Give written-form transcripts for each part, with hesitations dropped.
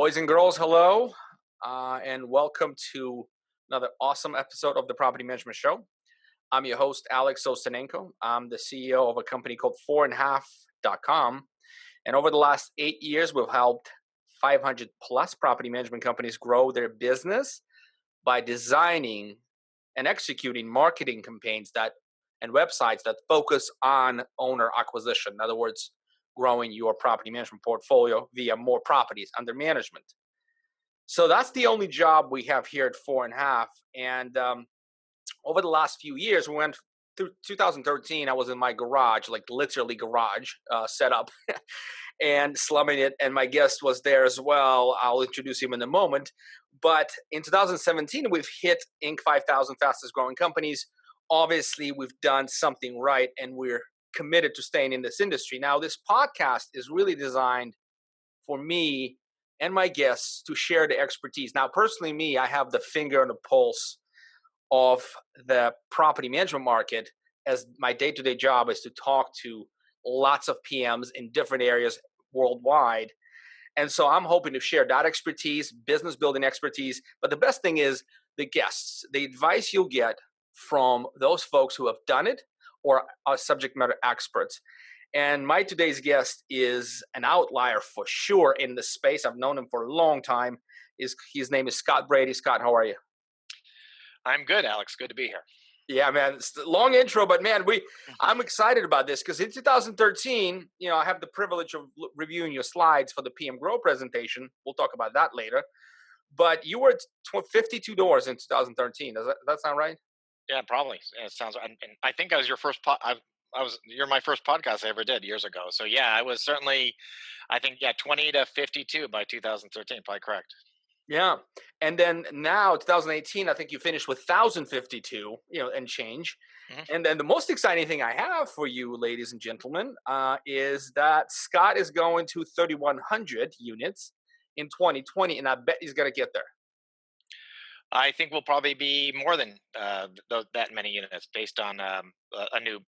Boys and girls, hello, and welcome to another awesome episode of the Property Management Show. I'm your host, Alex Ostanenko. I'm the CEO of a company called 4.5.com. And over the last 8 years, we've helped 500 plus property management companies grow their business by designing and executing marketing campaigns and websites that focus on owner acquisition. In other words, growing your property management portfolio via more properties under management. So that's the only job we have here at 4.5. And over the last few years, we went through 2013. I was in my garage, like literally garage set up and slumming it. And my guest was there as well. I'll introduce him in a moment. But in 2017, we've hit Inc. 5,000 fastest growing companies. Obviously, we've done something right, and we're committed to staying in this industry. Now, this podcast is really designed for me and my guests to share the expertise. Now, personally, I have the finger on the pulse of the property management market, as my day-to-day job is to talk to lots of PMs in different areas worldwide. And so I'm hoping to share that expertise, business building expertise. But the best thing is the guests, the advice you'll get from those folks who have done it or are subject matter experts. And my today's guest is an outlier for sure in the space. I've known him for a long time. His name is Scott Brady. Scott, how are you? I'm good, Alex. Good to be here. Yeah, man. It's a long intro, but man, I'm excited about this because in 2013, I have the privilege of reviewing your slides for the PM Grow presentation. We'll talk about that later. But you were at 52 doors in 2013. Does that sound right? Yeah, probably. Yeah, it sounds. And I think I was your first. You're my first podcast I ever did years ago. So yeah, I was certainly. I think 20 to 52 by 2013. Probably correct. Yeah. And then now 2018, I think you finished with 1,052, and change. Mm-hmm. And then the most exciting thing I have for you, ladies and gentlemen, is that Scott is going to 3,100 units in 2020, and I bet he's going to get there. I think we'll probably be more than that many units based on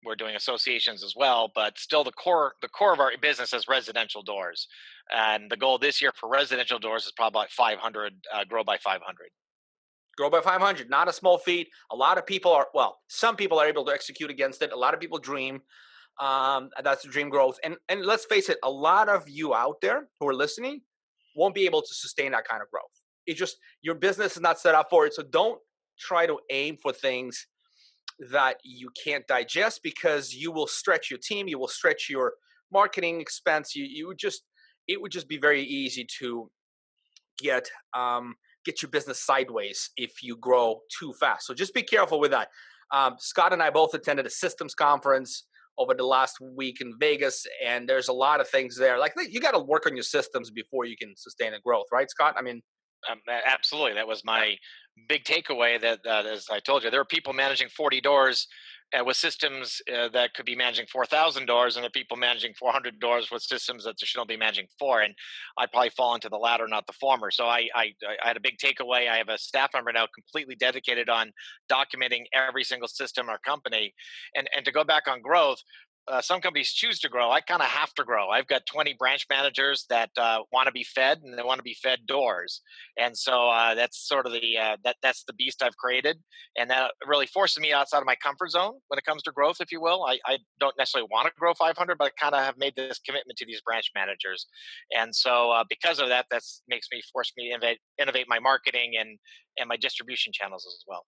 we're doing associations as well, but still the core of our business is residential doors. And the goal this year for residential doors is probably like 500, grow by 500. Grow by 500, not a small feat. A lot of people some people are able to execute against it. A lot of people dream. That's the dream growth. And let's face it, a lot of you out there who are listening won't be able to sustain that kind of growth. It's just your business is not set up for it. So don't try to aim for things that you can't digest, because you will stretch your team, you will stretch your marketing expense. It would just be very easy to get your business sideways if you grow too fast. So just be careful with that. Scott and I both attended a systems conference over the last week in Vegas, and there's a lot of things there. Like, you got to work on your systems before you can sustain a growth, right, Scott? I mean, absolutely. That was my big takeaway. That as I told you, there are people managing 40 doors with systems that could be managing 4,000 doors, and there are people managing 400 doors with systems that they shouldn't be managing 4. And I probably fall into the latter, not the former. So I had a big takeaway. I have a staff member now completely dedicated on documenting every single system in our company. And to go back on growth, some companies choose to grow. I kind of have to grow. I've got 20 branch managers that want to be fed, and they want to be fed doors. And so that's sort of that's the beast I've created. And that really forces me outside of my comfort zone when it comes to growth, if you will. I don't necessarily want to grow 500, but I kind of have made this commitment to these branch managers. And so because of that, force me to innovate my marketing and my distribution channels as well.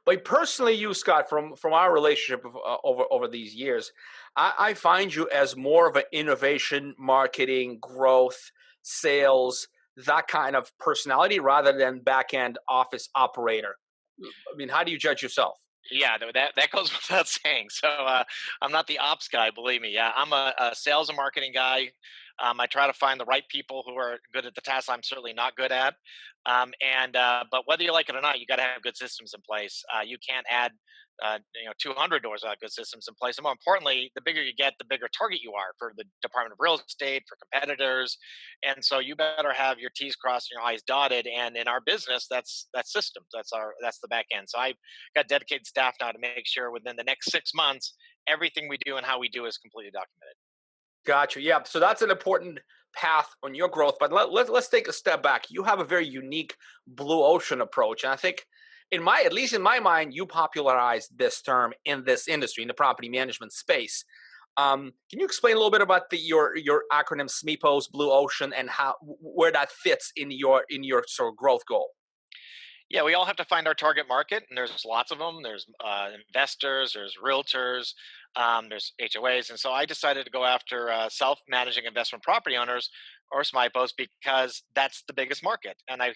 But personally, you, Scott, from our relationship over these years, I find you as more of an innovation, marketing, growth, sales, that kind of personality, rather than back-end office operator. I mean, how do you judge yourself? Yeah, that goes without saying. So I'm not the ops guy, believe me. Yeah, I'm a sales and marketing guy. I try to find the right people who are good at the tasks I'm certainly not good at. But whether you like it or not, you got to have good systems in place. You can't add 200 doors without good systems in place. And more importantly, the bigger you get, the bigger target you are for the Department of Real Estate, for competitors. And so you better have your T's crossed and your I's dotted. And in our business, that's systems. That's the back end. So I've got dedicated staff now to make sure within the next 6 months, everything we do and how we do is completely documented. Gotcha. Yeah. So that's an important path on your growth. But let's take a step back. You have a very unique blue ocean approach. And I think at least in my mind, you popularized this term in this industry, in the property management space. Can you explain a little bit about your acronym SMEPOS, Blue Ocean, and how where that fits in your sort of growth goal? Yeah, we all have to find our target market, and there's lots of them. There's investors, there's realtors, there's HOAs, and so I decided to go after self-managing investment property owners or SMIPOs because that's the biggest market. And I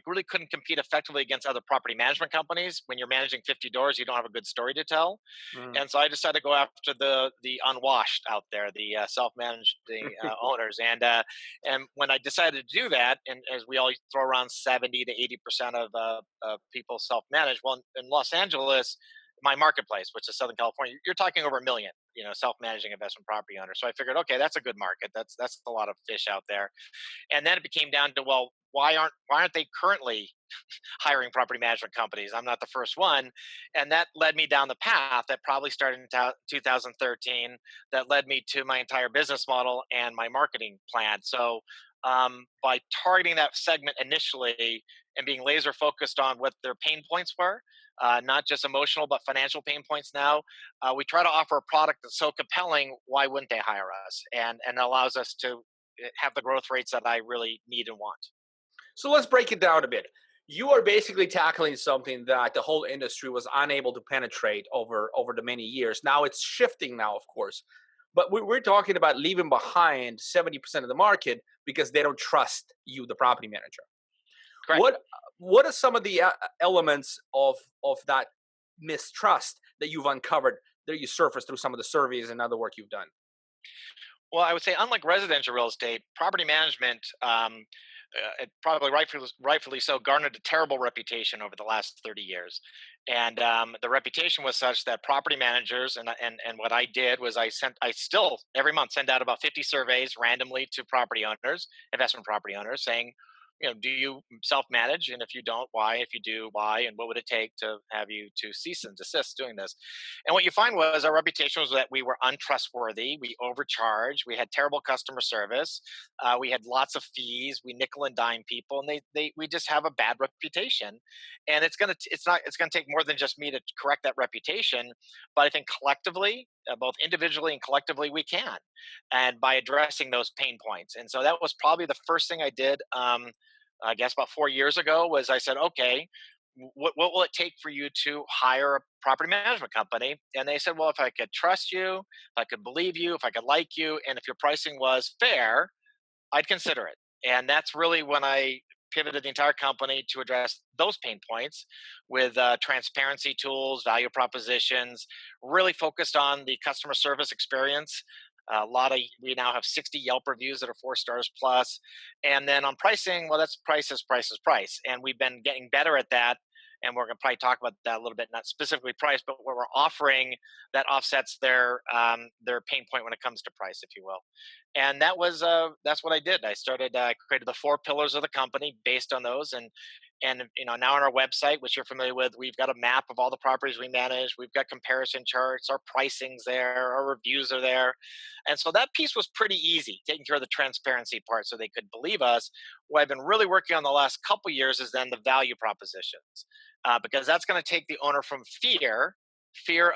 really couldn't compete effectively against other property management companies. When you're managing 50 doors, you don't have a good story to tell. Mm. And so I decided to go after the unwashed out there, the self-managing owners. And when I decided to do that, and as we all throw around 70 to 80% of people self-manage, well, in Los Angeles, my marketplace, which is Southern California, you're talking over a million, self-managing investment property owners. So I figured, okay, that's a good market. That's a lot of fish out there. And then it became down to, well, why aren't they currently hiring property management companies? I'm not the first one. And that led me down the path that probably started in 2013 that led me to my entire business model and my marketing plan. So by targeting that segment initially and being laser focused on what their pain points were, not just emotional, but financial pain points now, we try to offer a product that's so compelling, why wouldn't they hire us? And allows us to have the growth rates that I really need and want. So let's break it down a bit. You are basically tackling something that the whole industry was unable to penetrate over the many years. Now it's shifting now, of course. But we're talking about leaving behind 70% of the market because they don't trust you, the property manager. Correct. What what are some of the elements of that mistrust that you've uncovered that you surfaced through some of the surveys and other work you've done? Well, I would say, unlike residential real estate, property management, it probably rightfully so, garnered a terrible reputation over the last 30 years. And the reputation was such that property managers, and what I did was I still every month send out about 50 surveys randomly to property owners, investment property owners, saying, do you self manage? And if you don't, why? If you do, why? And what would it take to have you to cease and desist doing this? And what you find was our reputation was that we were untrustworthy. We overcharged. We had terrible customer service. We had lots of fees. We nickel and dime people, and we just have a bad reputation. And it's gonna take more than just me to correct that reputation, but I think collectively, both individually and collectively, we can, and by addressing those pain points. And so that was probably the first thing I did. I guess about 4 years ago, was I said, okay, what will it take for you to hire a property management company? And they said, well, if I could trust you, if I could believe you, if I could like you, and if your pricing was fair, I'd consider it. And that's really when I pivoted the entire company to address those pain points with transparency tools, value propositions, really focused on the customer service experience. We now have 60 Yelp reviews that are 4 stars plus. And then on pricing, well, that's price. And we've been getting better at that. And we're going to probably talk about that a little bit, not specifically price, but what we're offering that offsets their pain point when it comes to price, if you will. And that's what I did. I created the 4 pillars of the company based on those, and now on our website, which you're familiar with, we've got a map of all the properties we manage. We've got comparison charts. Our pricing's there. Our reviews are there, and so that piece was pretty easy, taking care of the transparency part, so they could believe us. What I've been really working on the last couple years is then the value propositions, because that's going to take the owner from fear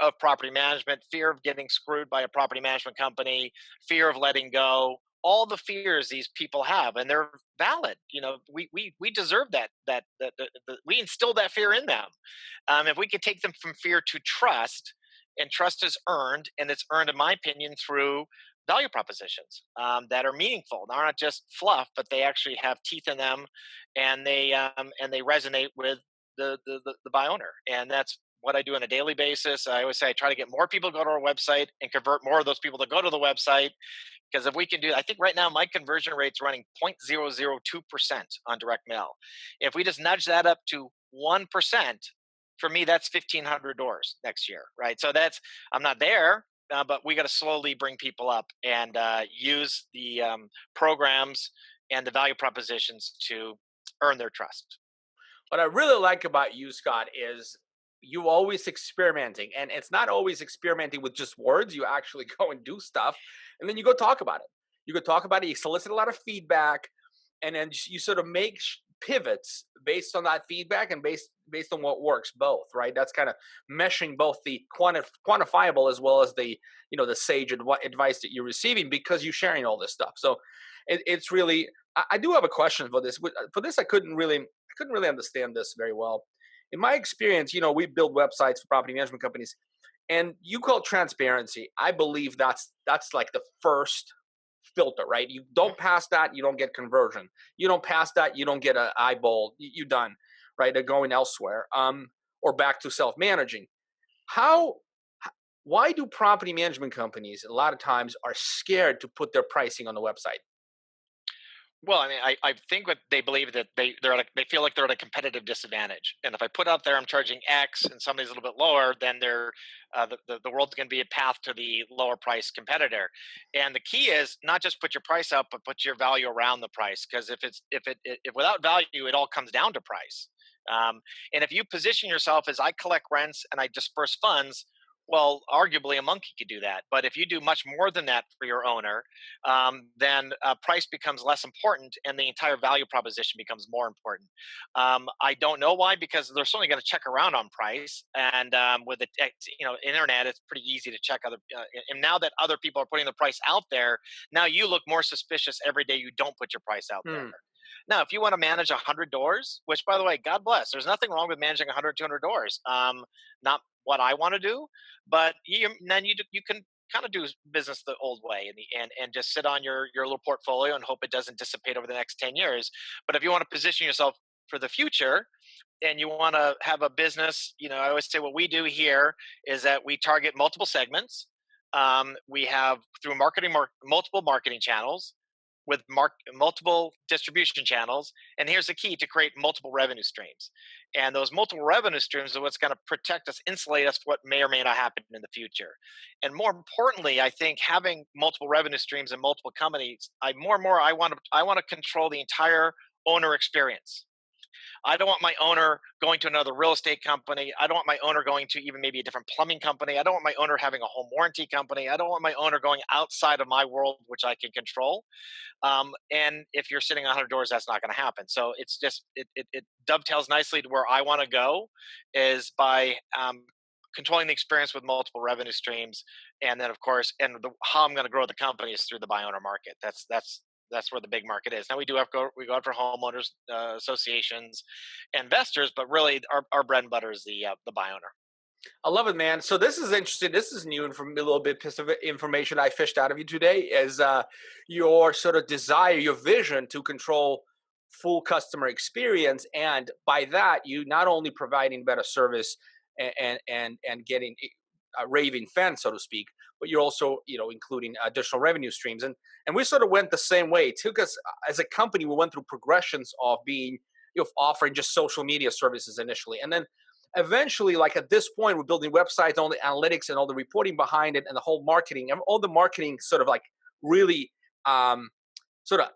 of property management, fear of getting screwed by a property management company, fear of letting go, all the fears these people have, and they're valid. We deserve that we instill that fear in them. If we could take them from fear to trust, and trust is earned, and it's earned, in my opinion, through value propositions that are meaningful. They're not just fluff, but they actually have teeth in them, and they resonate with the buy owner. And that's what I do on a daily basis. I always say I try to get more people to go to our website and convert more of those people to go to the website. Because if we can do, I think right now my conversion rate's running 0.002% on direct mail. If we just nudge that up to 1%, for me, that's 1,500 doors next year, right? So I'm not there, but we got to slowly bring people up and use the programs and the value propositions to earn their trust. What I really like about you, Scott, is you always experimenting, and it's not always experimenting with just words. You actually go and do stuff, and then you go talk about it. You go talk about it. You solicit a lot of feedback, and then you sort of make pivots based on that feedback and based on what works both, right? That's kind of meshing both the quantifiable as well as the the sage advice that you're receiving because you're sharing all this stuff. So it's really I do have a question for this. For this, I couldn't really understand this very well. In my experience, we build websites for property management companies, and you call transparency. I believe that's like the first filter, right? You don't pass that, you don't get conversion. You don't pass that, you don't get an eyeball. You're done, right? They're going elsewhere, or back to self-managing. How? Why do property management companies a lot of times are scared to put their pricing on the website? Well, I mean, I think what they believe that they feel like they're at a competitive disadvantage, and if I put out there I'm charging X and somebody's a little bit lower, then the world's going to be a path to the lower price competitor. And the key is not just put your price up, but put your value around the price. Because if without value, it all comes down to price. And if you position yourself as I collect rents and I disperse funds, well, arguably a monkey could do that. But if you do much more than that for your owner, then price becomes less important, and the entire value proposition becomes more important. I don't know why, because they're certainly going to check around on price, and with the internet, it's pretty easy to check other. And now that other people are putting the price out there, now you look more suspicious every day you don't put your price out there. Hmm. Now, if you want to manage 100 doors, which by the way, God bless, there's nothing wrong with managing 100, 200 doors. Not what I want to do, but then you can kind of do business the old way in the end and just sit on your little portfolio and hope it doesn't dissipate over the next 10 years. But if you want to position yourself for the future and you want to have a business, I always say what we do here is that we target multiple segments. We have through multiple marketing channels with multiple distribution channels. And here's the key to create multiple revenue streams. And those multiple revenue streams are what's going to protect us, insulate us what may or may not happen in the future. And more importantly, I think having multiple revenue streams and multiple companies, I want to control the entire owner experience. I don't want my owner going to another real estate company. I don't want my owner going to even maybe a different plumbing company. I don't want my owner having a home warranty company. I don't want my owner going outside of my world, which I can control. And if you're sitting 100 doors, that's not going to happen. So it's just it dovetails nicely to where I want to go, is by controlling the experience with multiple revenue streams, and then of course, how I'm going to grow the company is through the buy owner market. That's where the big market is. Now we go out for homeowners associations, investors, but really our bread and butter is the buy owner. I love it, man. So this is interesting. This is new and from a little bit piece of information I fished out of you today is your sort of desire, your vision to control full customer experience, and by that, you not only providing better service and getting a raving fan, so to speak, but you're also including additional revenue streams, and we sort of went the same way. It took us as a company, we went through progressions of being offering just social media services initially, and then eventually, like at this point, we're building websites, all the analytics and all the reporting behind it, and the whole marketing, and all the marketing sort of like really sort of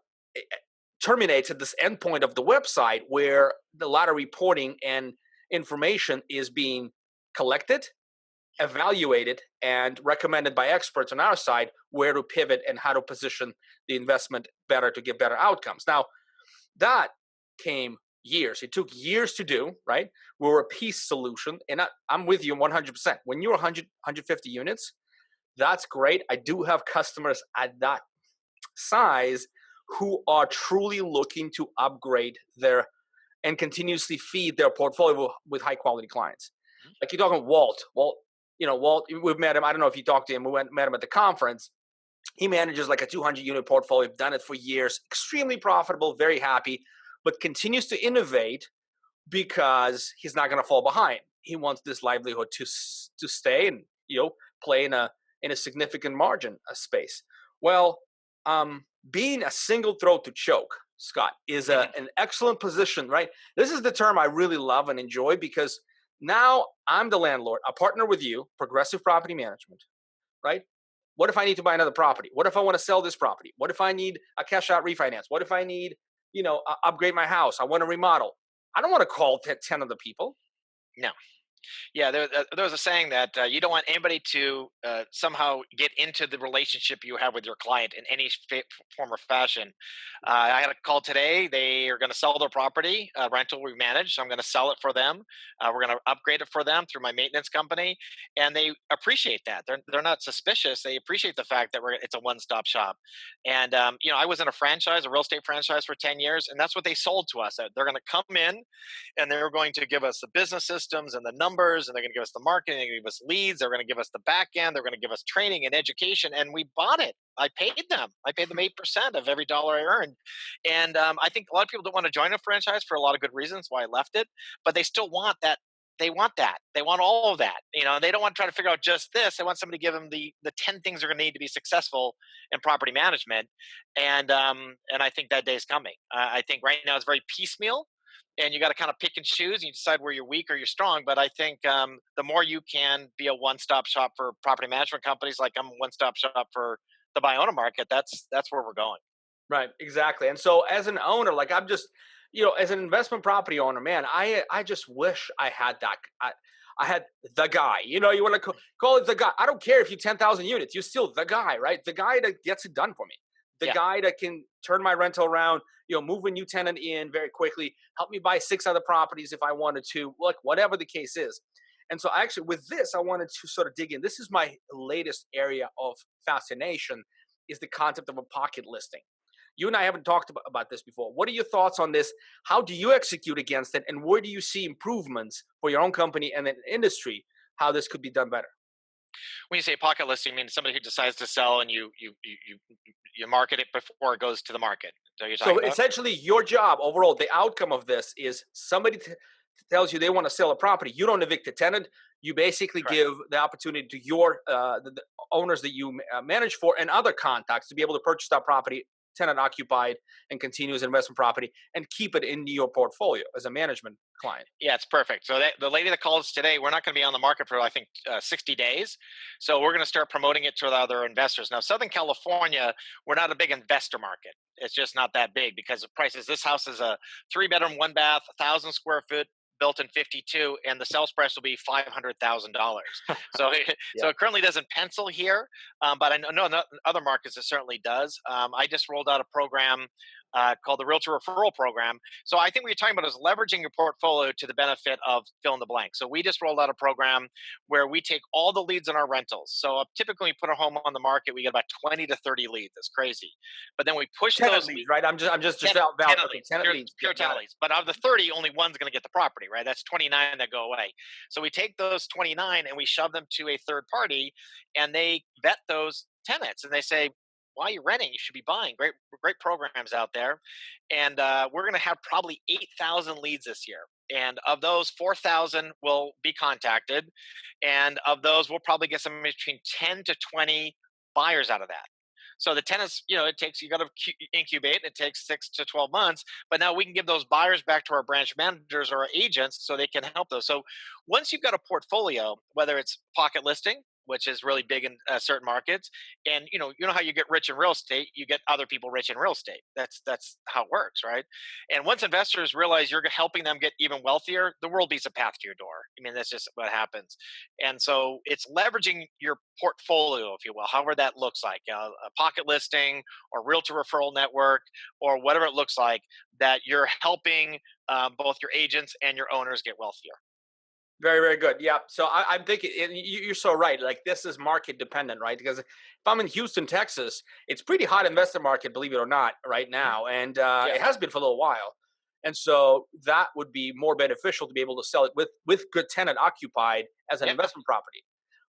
terminates at this endpoint of the website where a lot of reporting and information is being collected, evaluated, and recommended by experts on our side where to pivot and how to position the investment better to get better outcomes. Now, that came years. It took years to do, right? We were a piece solution. And I'm with you 100%. When you're 100, 150 units, that's great. I do have customers at that size who are truly looking to upgrade their and continuously feed their portfolio with high quality clients. Like you're talking Walt. Walt, we've met him. I don't know if you talked to him. Met him at the conference. He manages like a 200 unit portfolio. We've done it for years. Extremely profitable, very happy, but continues to innovate because he's not going to fall behind. He wants this livelihood to stay and play in a significant margin space. Well, being a single throat to choke, Scott, is an excellent position, right? This is the term I really love and enjoy because now I'm the landlord, a partner with you, Progressive Property Management, right? What if I need to buy another property? What if I want to sell this property? What if I need a cash out refinance? What if I need, upgrade my house? I want to remodel. I don't want to call 10 other people. No. Yeah, there was a saying that you don't want anybody to somehow get into the relationship you have with your client in any form or fashion. I had a call today. They are going to sell their property, rental we manage. So I'm going to sell it for them. We're going to upgrade it for them through my maintenance company, and they appreciate that. They're not suspicious. They appreciate the fact that it's a one stop shop. And I was in a real estate franchise for 10 years, and that's what they sold to us. They're going to come in and they're going to give us the business systems and the numbers, and they're going to give us the marketing, they're going to give us leads, they're going to give us the back end, they're going to give us training and education, and we bought it. I paid them 8% of every dollar I earned. And I think a lot of people don't want to join a franchise for a lot of good reasons why I left it, but they still want that. They want all of that. They don't want to try to figure out just this. They want somebody to give them the 10 things they're going to need to be successful in property management. And I think that day is coming. I think right now it's very piecemeal, and you got to kind of pick and choose, and you decide where you're weak or you're strong. But I think the more you can be a one-stop shop for property management companies, like I'm a one-stop shop for the buy owner market, that's where we're going. Right, exactly. And so as an owner, like I'm just, as an investment property owner, man, I just wish I had that. I had the guy. You want to call it the guy. I don't care if you 10,000 units. You're still the guy, right? The guy that gets it done for me. The Yeah. guy that can turn my rental around, move a new tenant in very quickly, help me buy 6 other properties if I wanted to, like whatever the case is. And so actually with this, I wanted to sort of dig in. This is my latest area of fascination, is the concept of a pocket listing. You and I haven't talked about this before. What are your thoughts on this? How do you execute against it? And where do you see improvements for your own company and the industry, how this could be done better? When you say pocket listing, I mean somebody who decides to sell, and you market it before it goes to the market. Is that what you're So talking about? essentially, your job overall, the outcome of this is somebody tells you they want to sell a property. You don't evict the tenant. You basically Correct. give the opportunity to your the owners that you manage for and other contacts to be able to purchase that property, tenant occupied, and continue as investment property, and keep it in your portfolio as a management client. Yeah, it's perfect. So the lady that called us today, we're not going to be on the market for I think 60 days. So we're going to start promoting it to the other investors. Now, Southern California, we're not a big investor market. It's just not that big because the prices. This house is a 3 bedroom, 1 bath, 1,000 square foot, built in 52, and the sales price will be $500,000. So, Yeah. so it currently doesn't pencil here, but I know in other markets it certainly does. I just rolled out a program called the Realtor Referral Program. So I think what you're talking about is leveraging your portfolio to the benefit of fill in the blank. So we just rolled out a program where we take all the leads in our rentals. So typically we put a home on the market, we get about 20 to 30 leads. That's crazy. But then we push Tenant those leads, leads. right? I'm just 10, val. 10 Okay, leads, tenant pure, leads. Yeah, pure got 10 it. leads. But of the 30, only one's going to get the property, right? That's 29 that go away. So we take those 29 and we shove them to a third party, and they vet those tenants, and they say, why are you renting? You should be buying. Great programs out there. And we're going to have probably 8,000 leads this year. And of those, 4,000 will be contacted. And of those, we'll probably get somewhere between 10 to 20 buyers out of that. So the tenants, it takes, you got to incubate. It takes 6 to 12 months, but now we can give those buyers back to our branch managers or our agents so they can help those. So once you've got a portfolio, whether it's pocket listing, which is really big in certain markets, and how you get rich in real estate, you get other people rich in real estate. That's how it works, right? And once investors realize you're helping them get even wealthier, the world beats a path to your door. I mean, that's just what happens. And so it's leveraging your portfolio, if you will, however that looks like, a pocket listing or realtor referral network or whatever it looks like, that you're helping both your agents and your owners get wealthier. Very, very good. Yeah. So I'm thinking, and you're so right. Like this is market dependent, right? Because if I'm in Houston, Texas, it's pretty hot investor market, believe it or not, right Mhm. now, and Yeah. it has been for a little while. And so that would be more beneficial to be able to sell it with good tenant occupied as an Yeah. investment property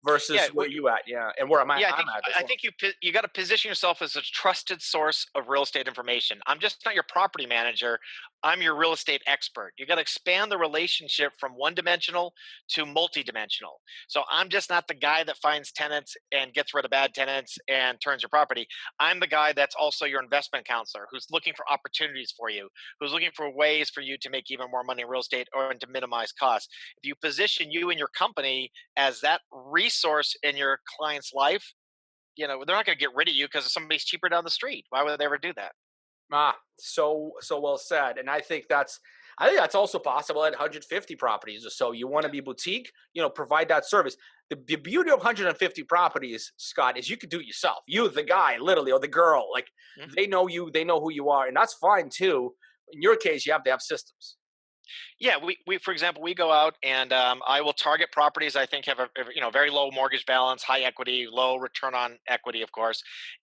versus Yeah. where you at. Yeah, and where Yeah, I'm at as I well. think you got to position yourself as a trusted source of real estate information. I'm just not your property manager. I'm your real estate expert. You got to expand the relationship from one dimensional to multidimensional. So I'm just not the guy that finds tenants and gets rid of bad tenants and turns your property. I'm the guy that's also your investment counselor who's looking for opportunities for you, who's looking for ways for you to make even more money in real estate or to minimize costs. If you position you and your company as that resource in your client's life, they're not going to get rid of you because somebody's cheaper down the street. Why would they ever do that? Ah, so well said. And I think that's I think that's also possible at 150 properties or so. You want to be boutique, provide that service. The beauty of 150 properties, Scott, is you could do it yourself. You, the guy, literally, or the girl, like Mhm. they know you, they know who you are, and that's fine too. In your case, you have to have systems. Yeah, we for example, we go out and I will target properties I think have a very low mortgage balance, high equity, low return on equity, of course,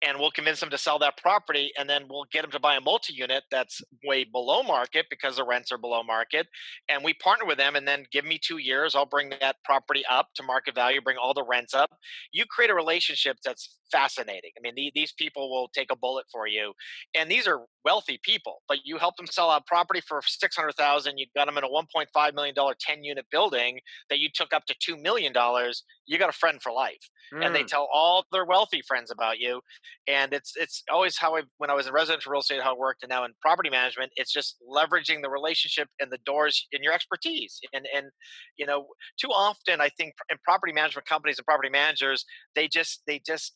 and we'll convince them to sell that property, and then we'll get them to buy a multi-unit that's way below market because the rents are below market, and we partner with them, and then give me 2 years, I'll bring that property up to market value, bring all the rents up. You create a relationship that's fascinating. I mean, these people will take a bullet for you, and these are wealthy people, but you help them sell a property for 600,000. You got them in a $1.5 million 10-unit building that you took up to $2 million. You got a friend for life, and they Mm, tell all their wealthy friends about you. And it's always how when I was in residential real estate, how it worked, and now in property management, it's just leveraging the relationship and the doors in your expertise. And you know, too often I think in property management companies and property managers, they just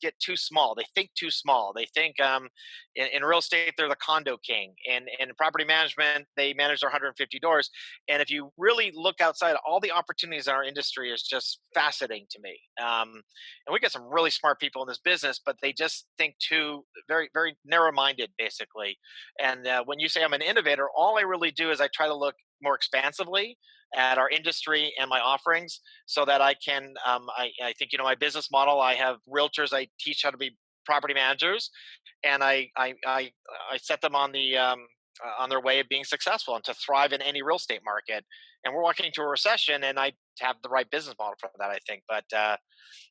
get too small. They think too small. They think in real estate they're the condo king, and in property management they manage their 150 doors. And if you really look outside, all the opportunities in our industry is just fascinating to me. And we got some really smart people in this business, but they just think too very narrow minded, basically. And when you say I'm an innovator, all I really do is I try to look more expansively at our industry and my offerings, so that I can. I think my business model. I have realtors. I teach how to be property managers, and I set them on their way of being successful and to thrive in any real estate market. And we're walking into a recession, and I have the right business model for that, I think. But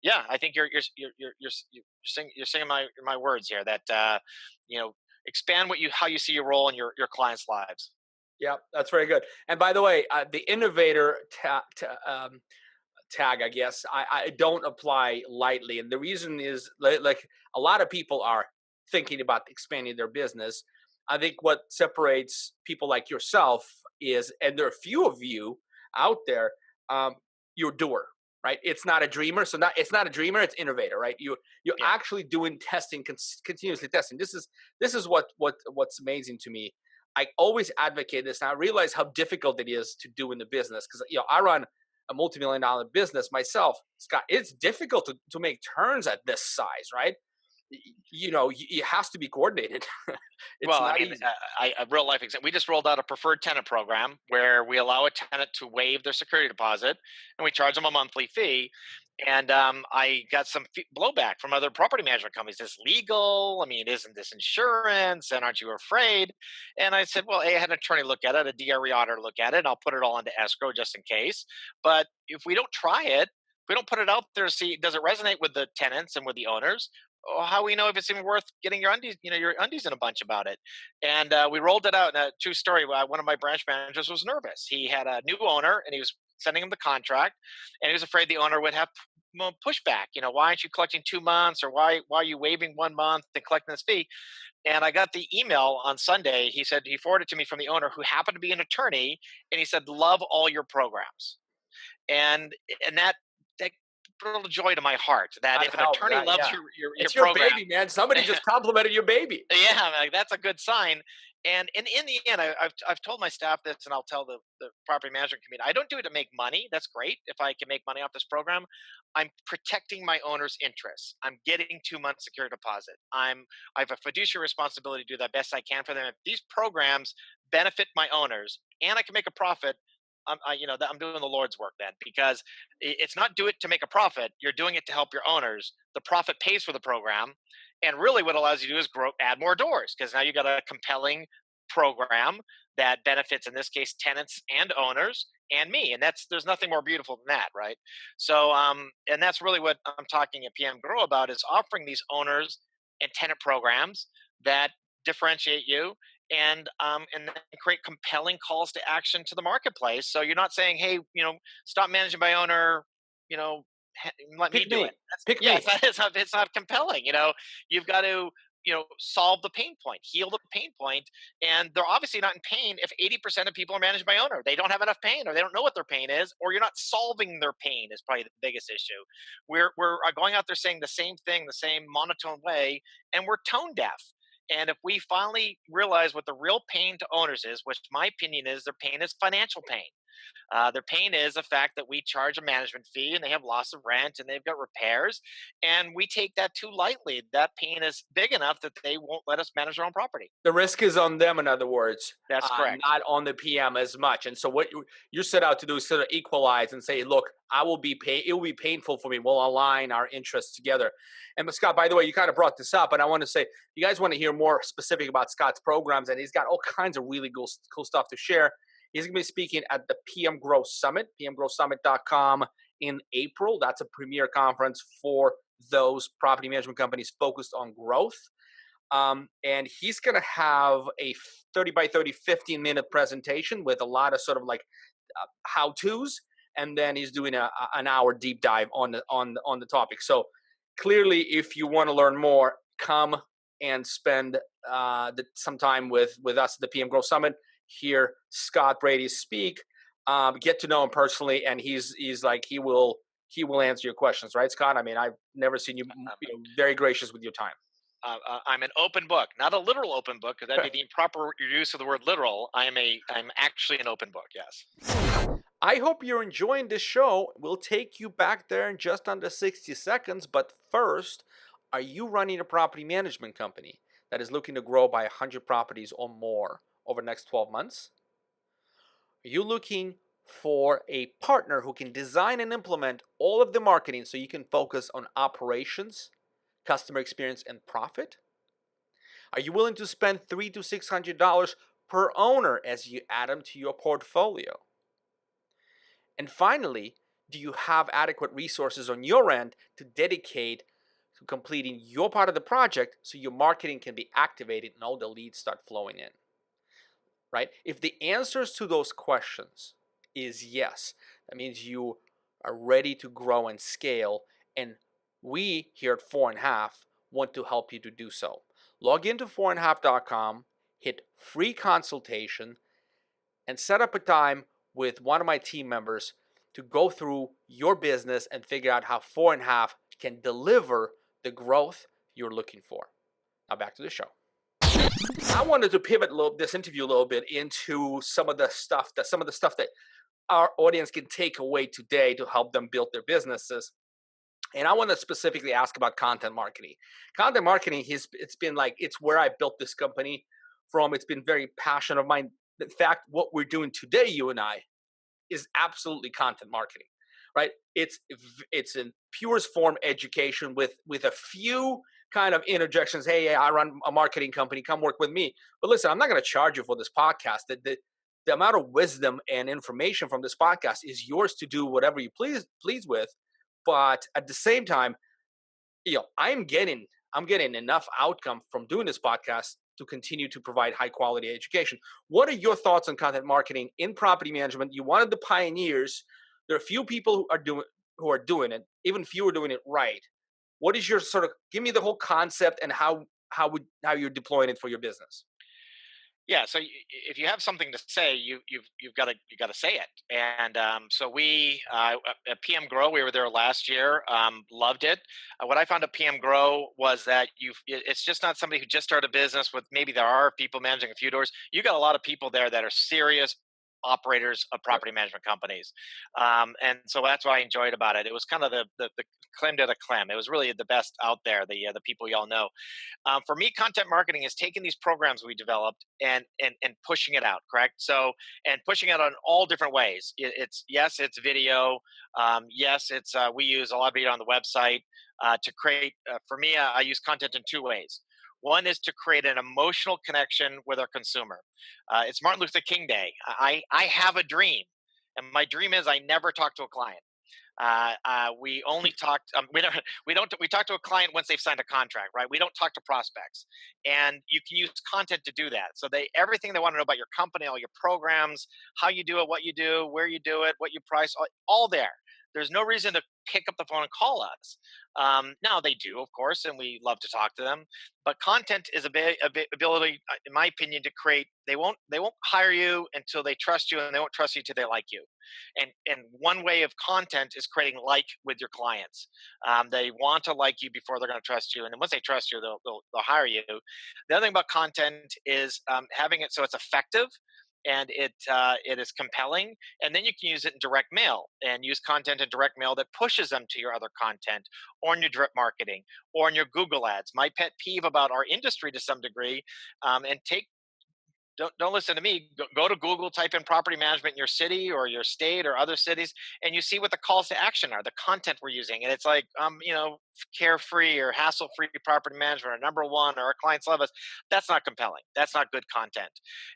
yeah, I think you're saying my words here, that expand how you see your role in your clients' lives. yeah, that's very good. And by the way, the innovator tag, I guess, I don't apply lightly. And the reason is like a lot of people are thinking about expanding their business. I think what separates people like yourself is, and there are a few of you out there, um, you're a doer, right? It's not a dreamer. So it's not a dreamer, it's innovator, right? You're Yeah. actually doing testing, continuously testing. This is what's amazing to me. I always advocate this, and I realize how difficult it is to do in the business because I run a multi-million dollar business myself, Scott. It's difficult to make turns at this size, right? It has to be coordinated. It's Well, I not mean, easy. a real life example. We just rolled out a preferred tenant program where we allow a tenant to waive their security deposit, and we charge them a monthly fee. And I got some blowback from other property management companies. Is this legal? I mean, isn't this insurance? And aren't you afraid? And I said, well, I had an attorney look at it, a DRE auditor look at it, and I'll put it all into escrow just in case. But if we don't try it, if we don't put it out there, see, does it resonate with the tenants and with the owners? How we know if it's even worth getting your undies in a bunch about it? And we rolled it out. And a true story. One of my branch managers was nervous. He had a new owner, and he was sending him the contract, and he was afraid the owner would have pushback. Why aren't you collecting 2 months, or why are you waiving 1 month and collecting this fee? And I got the email on Sunday. He said he forwarded it to me from the owner, who happened to be an attorney, and he said, "Love all your programs." And that brought a joy to my heart, that That if an helps. attorney That loves yeah, your it's your program. baby, man. Somebody just complimented your baby. Yeah, I'm like, that's a good sign. And in the end, I've told my staff this, and I'll tell the property management community, I don't do it to make money. That's great if I can make money off this program. I'm protecting my owner's interests. I'm getting 2 months security deposit. I have a fiduciary responsibility to do the best I can for them. If these programs benefit my owners and I can make a profit, I'm doing the Lord's work then, because it's not do it to make a profit. You're doing it to help your owners. The profit pays for the program, and really, what allows you to do is add more doors, because now you got a compelling program that benefits, in this case, tenants and owners and me. And there's nothing more beautiful than that, right? So, and that's really what I'm talking at PM Grow about, is offering these owners and tenant programs that differentiate you, and then create compelling calls to action to the marketplace. So you're not saying, hey, stop managing my owner, you know, let me Pick do it. me. Pick Yeah, me. it's not compelling. You've got to solve the pain point, heal the pain point, and they're obviously not in pain if 80% of people are managed by owner. They don't have enough pain, or they don't know what their pain is, or you're not solving their pain is probably the biggest issue. We're going out there saying the same thing the same monotone way, and we're tone deaf. And if we finally realize what the real pain to owners is, which my opinion is their pain is financial pain. Their pain is the fact that we charge a management fee and they have loss of rent and they've got repairs, and we take that too lightly. That pain is big enough that they won't let us manage their own property. The risk is on them, in other words, That's correct. not on the PM as much. And so what you set out to do is sort of equalize and say, look, I will be pay. It will be painful for me. We'll align our interests together. And Scott, by the way, you kind of brought this up, and I want to say, you guys want to hear more specific about Scott's programs, and he's got all kinds of really cool stuff to share. He's going to be speaking at the PM Growth Summit, pmgrowthsummit.com in April. That's a premier conference for those property management companies focused on growth. And he's going to have a 30 by 30, 15-minute presentation with a lot of sort of like how-tos. And then he's doing an hour deep dive on the topic. So clearly, if you want to learn more, come and spend some time with us at the PM Growth Summit. Hear Scott Brady speak. Get to know him personally, and he's like he will answer your questions, right, Scott? I mean, I've never seen you, very gracious with your time. I'm an open book, not a literal open book, because that'd be the improper use of the word literal. I'm actually an open book. Yes. I hope you're enjoying this show. We'll take you back there in just under 60 seconds. But first, are you running a property management company that is looking to grow by 100 properties or more over the next 12 months? Are you looking for a partner who can design and implement all of the marketing so you can focus on operations, customer experience, and profit? Are you willing to spend $300 to $600 per owner as you add them to your portfolio? And finally, do you have adequate resources on your end to dedicate to completing your part of the project so your marketing can be activated and all the leads start flowing in? Right? If the answers to those questions is yes, that means you are ready to grow and scale, and we here at 4.5 want to help you to do so. Log into 4.5.com, hit free consultation, and set up a time with one of my team members to go through your business and figure out how 4.5 can deliver the growth you're looking for. Now back to the show. I wanted to pivot this interview a little bit into some of the stuff that our audience can take away today to help them build their businesses. And I want to specifically ask about content marketing. Content marketing it's where I built this company from. It's been very passionate of mine. In fact, what we're doing today, you and I, is absolutely content marketing, right? It's in purest form education with a few kind of interjections. Hey, I run a marketing company. Come work with me. But listen, I'm not going to charge you for this podcast. The amount of wisdom and information from this podcast is yours to do whatever you please with. But at the same time, I'm getting enough outcome from doing this podcast to continue to provide high quality education. What are your thoughts on content marketing in property management? You wanted the pioneers. There are a few people who are doing it, even fewer doing it right. What is your give me the whole concept and how you're deploying it for your business? Yeah. So if you have something to say, you've got to say it. And so we at PM Grow, we were there last year. Loved it. What I found at PM Grow was that it's just not somebody who just started a business with, maybe there are people managing a few doors. You got a lot of people there that are serious operators of property management companies. And so that's what I enjoyed about it. It was kind of the creme de la creme. It was really the best out there, the people y'all know. For me, content marketing is taking these programs we developed and pushing it out, correct? So, and pushing it on all different ways. It's video. Yes, it's we use a lot of video on the website to create. For me, I use content in two ways. One is to create an emotional connection with our consumer. It's Martin Luther King Day. I have a dream, and my dream is I never talk to a client. We only talk. We talk to a client once they've signed a contract, right? We don't talk to prospects, and you can use content to do that. So everything they want to know about your company, all your programs, how you do it, what you do, where you do it, what you price, all there. there's no reason to pick up the phone and call us. Now they do, of course, and we love to talk to them. But content is ability, in my opinion, to create. They won't hire you until they trust you, and they won't trust you until they like you. And one way of content is creating like with your clients. They want to like you before they're going to trust you, and then once they trust you, they'll hire you. The other thing about content is having it so it's effective and it is compelling, and then you can use it in direct mail and use content in direct mail that pushes them to your other content or in your drip marketing or in your Google ads. My pet peeve about our industry to some degree, and take don't listen to me. Go to Google, type in property management in your city or your state or other cities, and you see what the calls to action are, the content we're using, and it's like, carefree or hassle-free property management or number one or our clients love us. That's not compelling. That's not good content.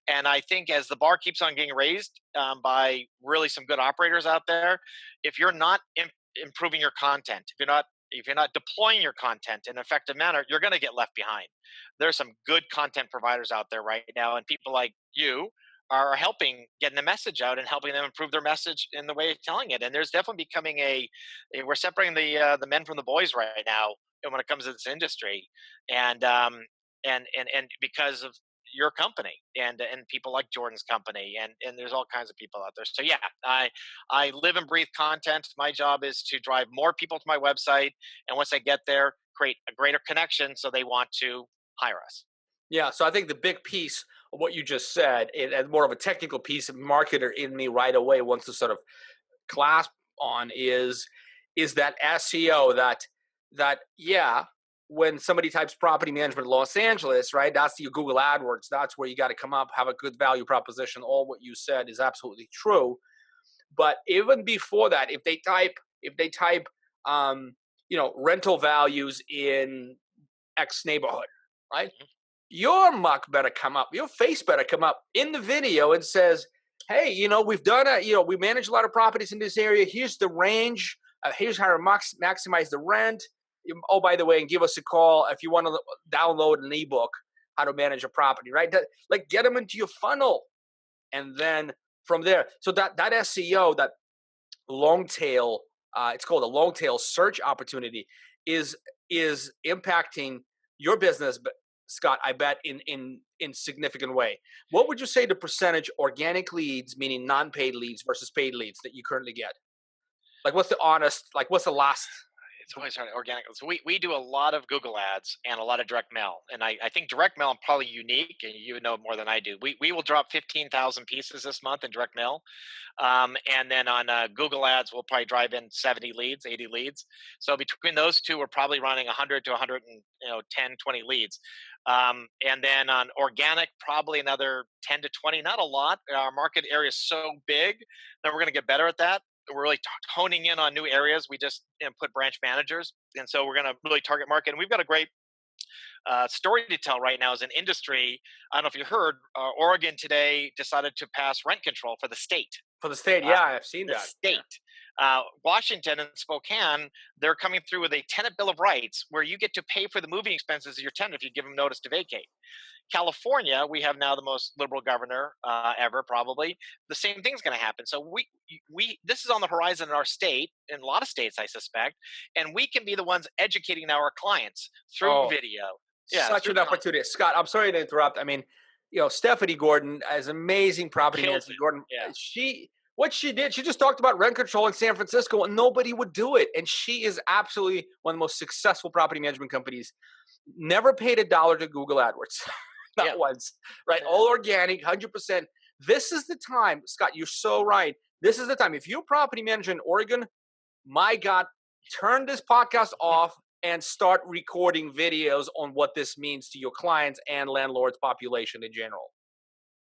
And I think as the bar keeps on getting raised by really some good operators out there, if you're not improving your content, if you're not deploying your content in an effective manner, you're going to get left behind. There's some good content providers out there right now, and people like you are helping getting the message out and helping them improve their message in the way of telling it. And there's definitely becoming we're separating the men from the boys right now when it comes to this industry, and because of your company and people like Jordan's company, and there's all kinds of people out there. So yeah, I live and breathe content. My job is to drive more people to my website, and once they get there, create a greater connection so they want to hire us. Yeah, so I think the big piece of what you just said, and more of a technical piece, of marketer in me right away wants to sort of clasp on is that SEO that yeah, when somebody types property management Los Angeles, right? That's your Google AdWords. That's where you got to come up, have a good value proposition. All what you said is absolutely true. But even before that, if they type rental values in X neighborhood, right? Mhm. Your muck better come up. Your face better come up in the video and says, "Hey, we've done we manage a lot of properties in this area. Here's the range. Here's how to maximize the rent. Oh, by the way, and give us a call if you want to download an ebook, how to manage a property, right? Like get them into your funnel, and then from there. So that SEO, that long tail, it's called a long tail search opportunity, is is impacting your business, Scott, I bet in significant way. What would you say the percentage organic leads, meaning non-paid leads versus paid leads, that you currently get? Like what's the honest, like what's the last? It's always hard organic. So we do a lot of Google ads and a lot of direct mail. And I think direct mail is probably unique, and you would know more than I do. We will drop 15,000 pieces this month in direct mail. And then on Google ads, we'll probably drive in 70 leads, 80 leads. So between those two, we're probably running 100 to 100 and 10, 20 leads. And then on organic, probably another 10 to 20, not a lot. Our market area is so big that we're going to get better at that. We're really honing in on new areas. We just put branch managers, and so we're going to really target market. And we've got a great story to tell right now as an industry. I don't know if you heard, Oregon today decided to pass rent control for the state. For the state, Uh, yeah, I've seen the that. Yeah. state. Washington and Spokane, they're coming through with a tenant bill of rights where you get to pay for the moving expenses of your tenant if you give them notice to vacate. California, we have now the most liberal governor ever, probably. The same thing's going to happen. So we this is on the horizon in our state, in a lot of states, I suspect, and we can be the ones educating our clients through Oh, video. Yeah, such through an content. opportunity, Scott. I'm sorry to interrupt. I mean, Stephanie Gordon, as amazing property Kills manager it. Gordon, Yeah. what she did, she just talked about rent control in San Francisco, and nobody would do it. And she is absolutely one of the most successful property management companies. Never paid a dollar to Google AdWords, not Yeah. once. Right, Yeah. all organic, 100%. This is the time, Scott. You're so right. This is the time. If you're a property manager in Oregon, my God, turn this podcast off and start recording videos on what this means to your clients and landlords population in general.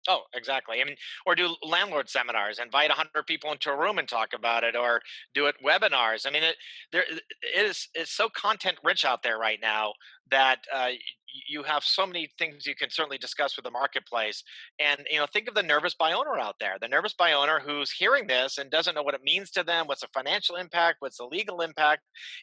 Oh, exactly. I mean, or do landlord seminars, invite 100 people into a room and talk about it, or do it webinars. I mean, it is it's so content rich out there right now that you have so many things you can certainly discuss with the marketplace. And think of the nervous buy owner out there, the nervous buy owner who's hearing this and doesn't know what it means to them, what's the financial impact, what's the legal impact.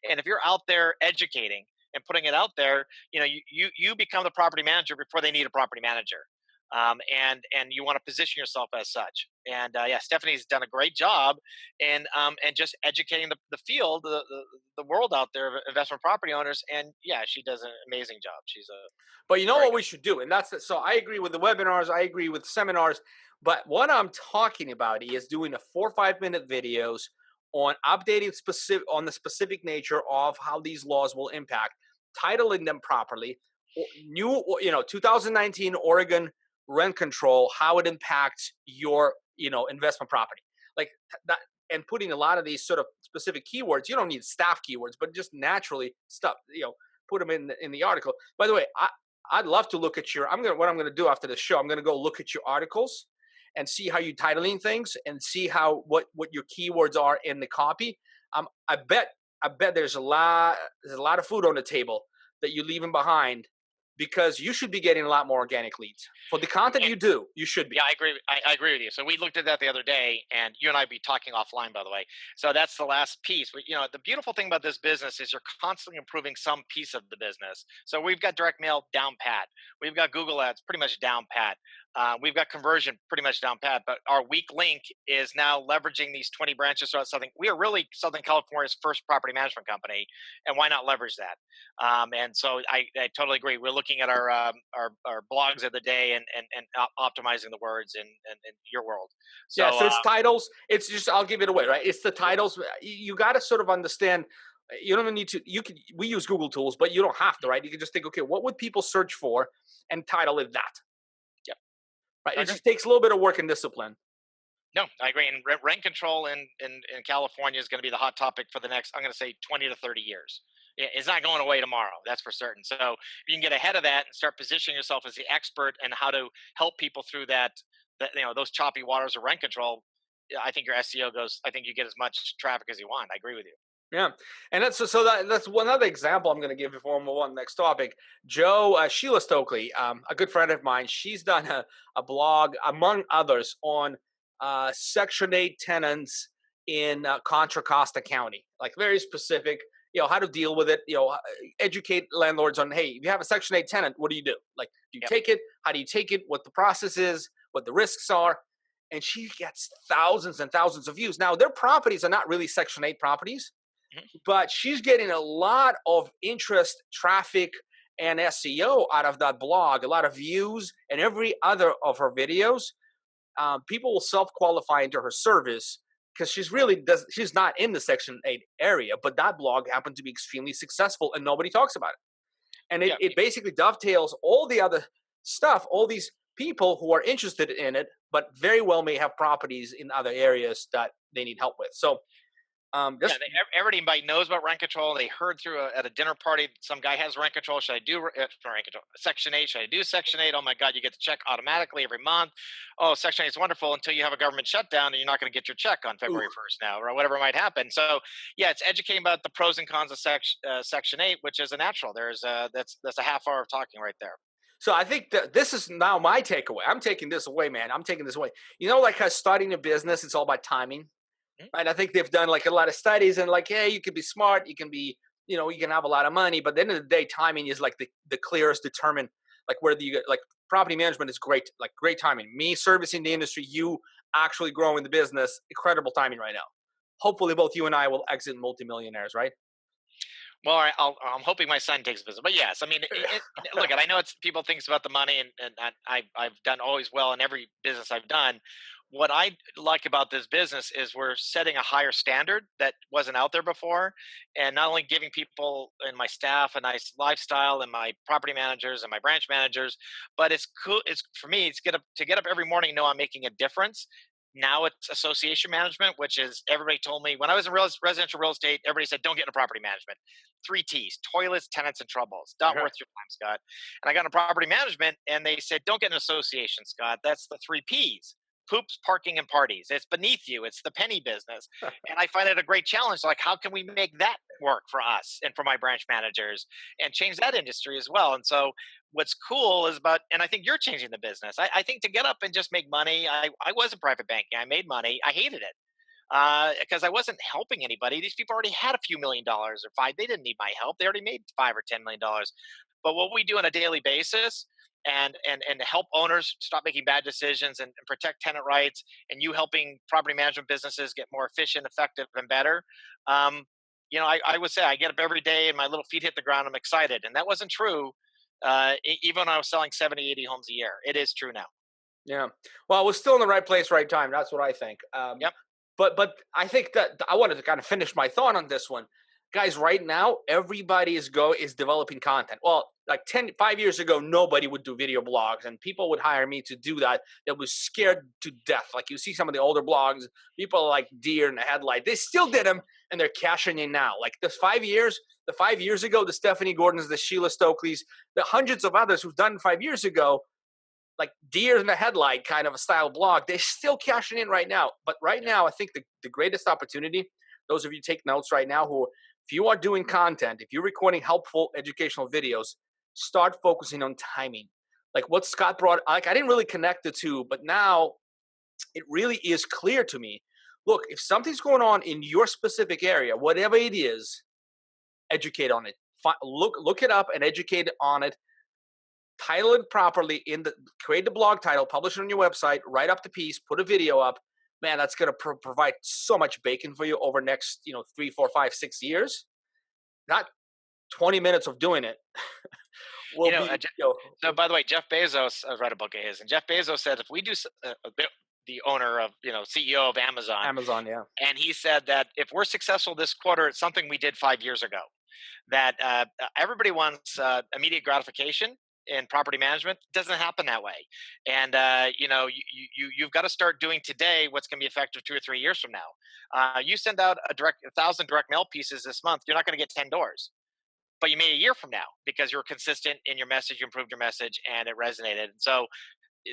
And if you're out there educating and putting it out there, you become the property manager before they need a property manager. and you want to position yourself as such. And yeah, Stephanie's done a great job in and just educating the field, the world out there of investment property owners. And yeah, she does an amazing job. She's a But you know very what good. we should do, and so I agree with the webinars, I agree with seminars, but what I'm talking about is doing a 4 or 5 minute videos on updating specific on the specific nature of how these laws will impact, titling them properly, new 2019 Oregon rent control, how it impacts your investment property, like that, and putting a lot of these sort of specific keywords. You don't need staff keywords, but just naturally stuff. Put them in the article. By the way, I'd love to look at what I'm gonna do after the show. I'm gonna go look at your articles and see how you titling things and see how what your keywords are in the copy. I bet there's a lot of food on the table that you're leaving behind, because you should be getting a lot more organic leads for the content And you do. You should yeah, be. I agree. I agree with you. So we looked at that the other day, and you and I be talking offline, by the way. So that's the last piece. But the beautiful thing about this business is you're constantly improving some piece of the business. So we've got direct mail down pat. We've got Google Ads pretty much down pat. We've got conversion pretty much down pat. But our weak link is now leveraging these 20 branches throughout Southern. We are really Southern California's first property management company, and why not leverage that? And so I totally agree. We're looking at our blogs of the day and optimizing the words in your world. Yeah, So so it's titles. It's just, I'll give it away, right? It's the yeah, titles. You got to sort of understand. You don't even need to. You can. We use Google tools, but you don't have to, right? You can just think, okay, what would people search for, and title it that, yeah, right? I It agree. just takes a little bit of work and discipline. No, I agree. And rent control in California is going to be the hot topic for the next, I'm going to say, 20 to 30 years. It's not going away tomorrow. That's for certain. So you can get ahead of that and start positioning yourself as the expert and how to help people through that those choppy waters of rent control. Yeah, I think your SEO goes. I think you get as much traffic as you want. I agree with you. Yeah, and that's one other example I'm going to give before we move on to the next topic. Sheila Stokely, a good friend of mine, she's done a blog, among others, on Section 8 tenants in Contra Costa County, like very specific. How to deal with it. Educate landlords on, hey, if you have a Section 8 tenant, what do you do? Like, do you Yep. take it? How do you take it? What the process is? What the risks are? And she gets thousands and thousands of views. Now, their properties are not really Section 8 properties, Mhm. but she's getting a lot of interest, traffic, and SEO out of that blog, a lot of views, and every other of her videos. People will self-qualify into her service because she's not in the Section 8 area, but that blog happened to be extremely successful and nobody talks about it. And it, Yeah. it basically dovetails all the other stuff, all these people who are interested in it, but very well may have properties in other areas that they need help with. So Yeah, just everybody knows about rent control. They heard through at a dinner party some guy has rent control. Should I do rent control? Section 8. Should I do Section 8? Oh my God, you get the check automatically every month. Oh, Section 8 is wonderful until you have a government shutdown and you're not going to get your check on ooh. February 1st now or whatever might happen. So yeah, it's educating about the pros and cons of Section 8, which is a natural. That's a half hour of talking right there. So I think that this is now my takeaway. I'm taking this away, man. I'm taking this away. Like how starting a business, it's all about timing, Mhm. right? I think they've done like a lot of studies and like, hey, you can be smart, you can be, you can have a lot of money, but at the end of the day, timing is like the clearest determine, like whether you get like property management is great, like great timing. Me servicing the industry, you actually growing the business, incredible timing right now. Hopefully, both you and I will exit multimillionaires, right? Well, I'm hoping my son takes a visit. But yes, I mean, look, I know it's people thinks about the money, and I've done always well in every business I've done. What I like about this business is we're setting a higher standard that wasn't out there before, and not only giving people and my staff a nice lifestyle, and my property managers and my branch managers, but it's cool. It's for me, it's get up every morning, and know I'm making a difference. Now it's association management, which is everybody told me when I was in residential real estate, everybody said, don't get into property management. Three T's: toilets, tenants, and troubles. Not worth your time, Scott. And I got into property management and they said, don't get an association, Scott. That's the three P's: poops, parking, and parties. It's beneath you. It's the penny business. And I find it a great challenge. Like, how can we make that work for us and for my branch managers and change that industry as well? And so what's cool is and I think you're changing the business. I think to get up and just make money, I was in private banking. I made money. I hated it because I wasn't helping anybody. These people already had a few $1,000,000 or five. They didn't need my help. They already made $5 or $10 million. But what we do on a daily basis, and help owners stop making bad decisions and protect tenant rights, and you helping property management businesses get more efficient, effective, and better. Um, I would say I get up every day and my little feet hit the ground. I'm excited, and that wasn't true even when I was selling 70, 80 homes a year. It is true now. Yeah. Well, we're still in the right place, right time. That's what I think. Yep. But I think that I wanted to kind of finish my thought on this one. Guys, right now, everybody is developing content. Well, like 5 years ago, nobody would do video blogs, and people would hire me to do that. That was scared to death. Like you see some of the older blogs, people are like deer in the headlight. They still did them, and they're cashing in now. Like the 5 years ago, the Stephanie Gordons, the Sheila Stokeleys, the hundreds of others who've done 5 years ago, like deer in the headlight kind of a style blog, they're still cashing in right now. But right Yeah. now, I think the greatest opportunity, those of you take notes right now, if you are doing content, if you're recording helpful educational videos, start focusing on timing. Like what Scott brought, like I didn't really connect the two, but now it really is clear to me. Look, if something's going on in your specific area, whatever it is, educate on it. Look it up and educate on it, title it properly, create the blog title, publish it on your website, write up the piece, put a video up. Man, that's going to provide so much bacon for you over next 3, 4, 5, 6 years. Not 20 minutes of doing it You will know, be so by the way, Jeff Bezos read a book of his, and Jeff Bezos said if we do the owner of CEO of Amazon, Amazon. Yeah, and he said that if we're successful this quarter, it's something we did 5 years ago. That everybody wants immediate gratification in property management. It doesn't happen that way, and you've got to start doing today what's going to be effective 2 or 3 years from now. You send out 1,000 direct mail pieces this month, you're not going to get 10 doors, but you may a year from now because you're consistent in your message, you improved your message, and it resonated. And so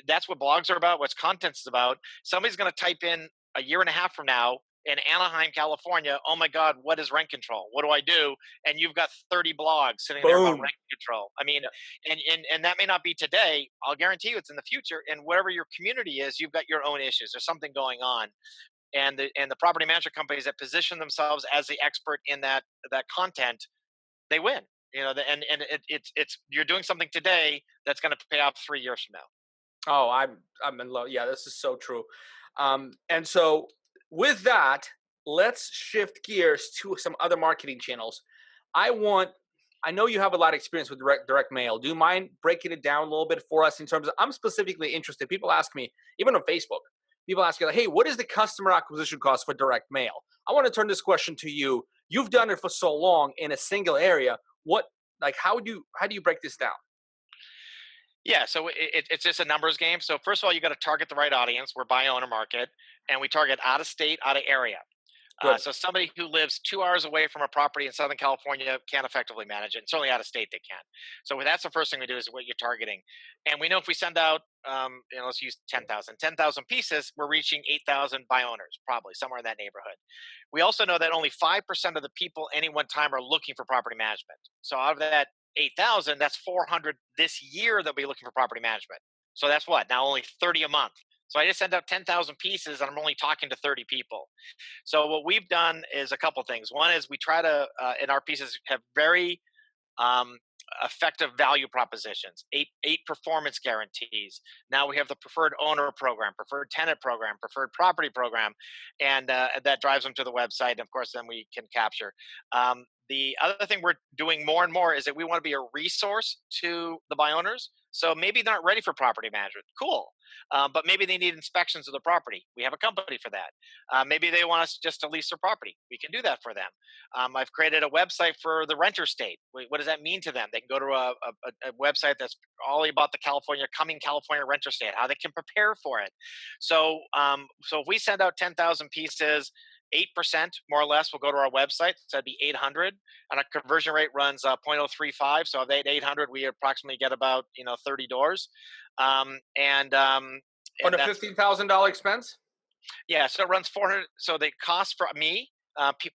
that's what blogs are about, what's contents is about. Somebody's going to type in a year and a half from now in Anaheim, California, oh my God, what is rent control? What do I do? And you've got 30 blogs sitting there about boom. rent control. I mean, Yeah. and that may not be today. I'll guarantee you it's in the future. And whatever your community is, you've got your own issues. There's something going on. And the property management companies that position themselves as the expert in that content, they win. It's you're doing something today that's going to pay off 3 years from now. Oh, I'm in love. Yeah, this is so true. And so with that, let's shift gears to some other marketing channels. I want. I know you have a lot of experience with direct mail. Do you mind breaking it down a little bit for us in terms of? I'm specifically interested. People ask me, even on Facebook. People ask you, like, "Hey, what is the customer acquisition cost for direct mail?" I want to turn this question to you. You've done it for so long in a single area. What, like, how do you break this down? Yeah, so it's just a numbers game. So first of all, you got to target the right audience. We're buy owner market, and we target out of state, out of area. Good. So somebody who lives 2 hours away from a property in Southern California can't effectively manage it. And certainly out of state they can. So that's the first thing we do is what you're targeting. And we know if we send out, let's use 10,000 pieces, we're reaching 8,000 buy owners, probably somewhere in that neighborhood. We also know that only 5% of the people any one time are looking for property management. So out of that 8,000, that's 400 this year that'll be looking for property management. So that's what? Now only 30 a month. So I just send out 10,000 pieces and I'm only talking to 30 people. So what we've done is a couple things. One is we try to, in our pieces, have very um, effective value propositions, eight performance guarantees. Now we have the preferred owner program, preferred tenant program, preferred property program, and that drives them to the website. And of course, then we can capture. The other thing we're doing more and more is that we want to be a resource to the buy owners. So maybe they're not ready for property management. Cool. But maybe they need inspections of the property. We have a company for that. Maybe they want us just to lease their property. We can do that for them. I've created a website for the renter state. What does that mean to them? They can go to a website that's all about the coming California renter state, how they can prepare for it. So if we send out 10,000 pieces, 8% more or less will go to our website. So that'd be 800, and our conversion rate runs 0.035. So of that 800, we approximately get about 30 doors, um, and um, On and a that's $15,000 expense? yeah. So it runs 400. So the cost for me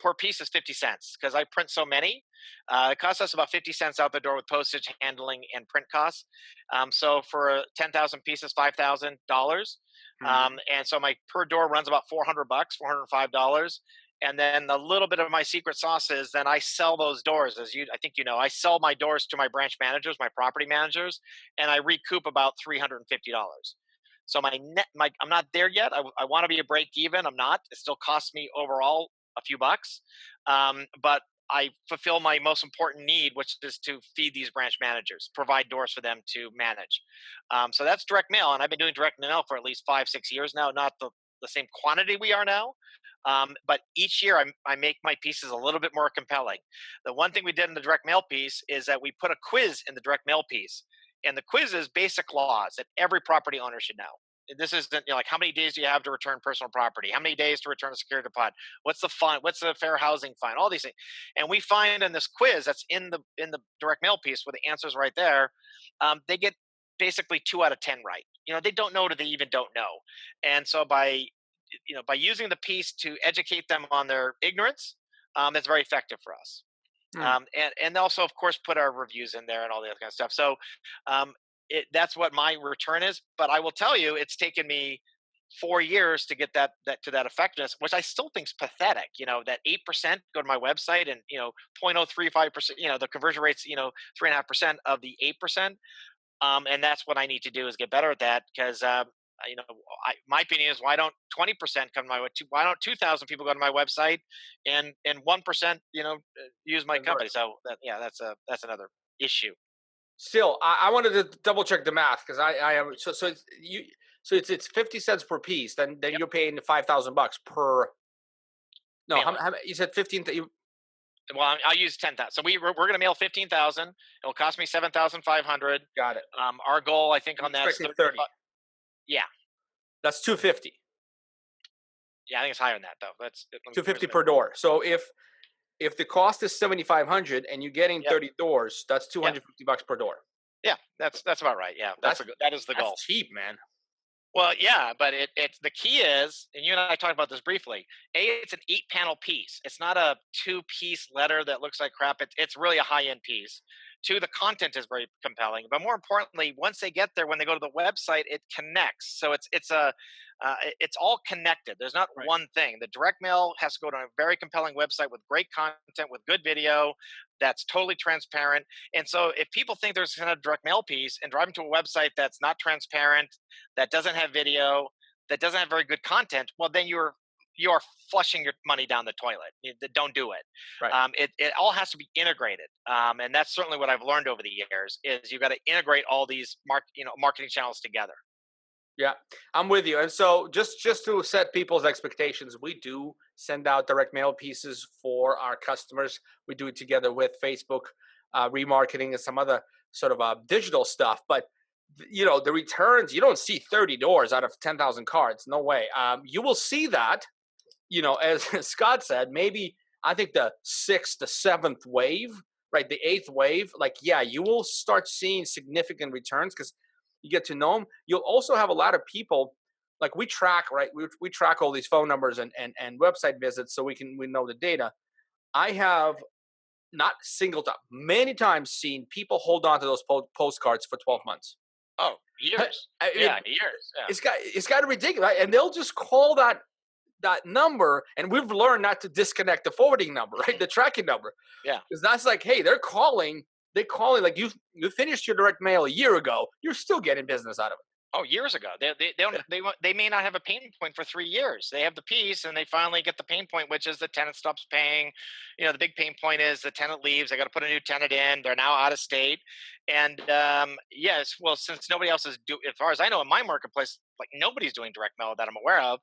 per piece is 50 cents because I print so many. It costs us about 50 cents out the door with postage, handling, and print costs. So for 10,000 pieces, $5,000. Mhm. And so my per door runs about $400, $405. And then a little bit of my secret sauce is then I sell those doors. I think you know, I sell my doors to my branch managers, my property managers, and I recoup about $350. So I'm not there yet. I want to be a break even. I'm not. It still costs me overall a few bucks, but I fulfill my most important need, which is to feed these branch managers, provide doors for them to manage. So that's direct mail, and I've been doing direct mail for at least 5, 6 years now. Not the same quantity we are now, but each year I make my pieces a little bit more compelling. The one thing we did in the direct mail piece is that we put a quiz in the direct mail piece, and the quiz is basic laws that every property owner should know. This isn't, you know, like, how many days do you have to return personal property? How many days to return a security deposit? What's the fine? What's the fair housing fine? All these things, and we find in this quiz that's in the direct mail piece with the answers right there, they get basically 2 out of 10 right. You know, they don't know that they even don't know, and so by using the piece to educate them on their ignorance, it's very effective for us. Hmm. And also, of course, put our reviews in there and all the other kind of stuff. So um, that's what my return is. But I will tell you, it's taken me 4 years to get that to that effectiveness, which I still think is pathetic. You know, that 8% go to my website, and 0.035%. You know, the conversion rate's 3.5% of the 8%. And that's what I need to do, is get better at that, because my opinion is, why don't 20% come to my website? Why don't 2,000 people go to my website, and 1% use my That's right. company? So that's another issue. Still, I wanted to double check the math because I am so it's you so it's 50 cents per piece. Then Yep, you're paying $5,000 per. No, mailing. you said 15. Well, I'll use 10,000. So we're going to mail 15,000. It'll cost me 7,500. Got it. Our goal, I think, You're on that is expecting 30. 30. Yeah, That's 250. yeah, I think it's higher than that though. Let me, Two where's fifty my, per door. So if the cost is 7,500 and you're getting yep, 30 doors, that's yep, $250 per door. yeah. That's about right. Yeah, That's that is the that's goal. cheap, man. Well, yeah, but it's the key is, and you and I talked about this briefly. It's an 8 panel piece. It's not a 2 piece letter that looks like crap. It's really a high end piece. Two, the content is very compelling, but more importantly, once they get there, when they go to the website, it connects. So it's all connected. There's not Right. one thing. The direct mail has to go to a very compelling website with great content, with good video, that's totally transparent. And so if people think there's kind of direct mail piece and drive them to a website that's not transparent, that doesn't have video, that doesn't have very good content, well, then you're flushing your money down the toilet. Don't do it. Right. It all has to be integrated, and that's certainly what I've learned over the years. Is you got to integrate all these marketing channels together. Yeah, I'm with you. And so just to set people's expectations, we do send out direct mail pieces for our customers. We do it together with Facebook remarketing and some other sort of digital stuff. But the returns, you don't see 30 doors out of 10,000 cards. No way. You will see that, as Scott said, maybe I think the sixth, the seventh wave, right? The eighth wave, like, yeah, you will start seeing significant returns because you get to know them. You'll also have a lot of people, like we track, right? We track all these phone numbers and website visits so we know the data. I have not single time, many times seen people hold on to those postcards for 12 months. Oh, years. I mean, Yeah, years. Yeah. it's got to be ridiculous, right? And they'll just call that number, and we've learned not to disconnect the forwarding number, right? The tracking number, Yeah. because that's like, hey, they're calling like you finished your direct mail a year ago. You're still getting business out of it. Oh, years ago. They may not have a pain point for 3 years. They have the piece, and they finally get the pain point, which is the tenant stops paying. The big pain point is the tenant leaves. They got to put a new tenant in. They're now out of state, and yes, well, since nobody else as far as I know, in my marketplace, like, nobody's doing direct mail that I'm aware of.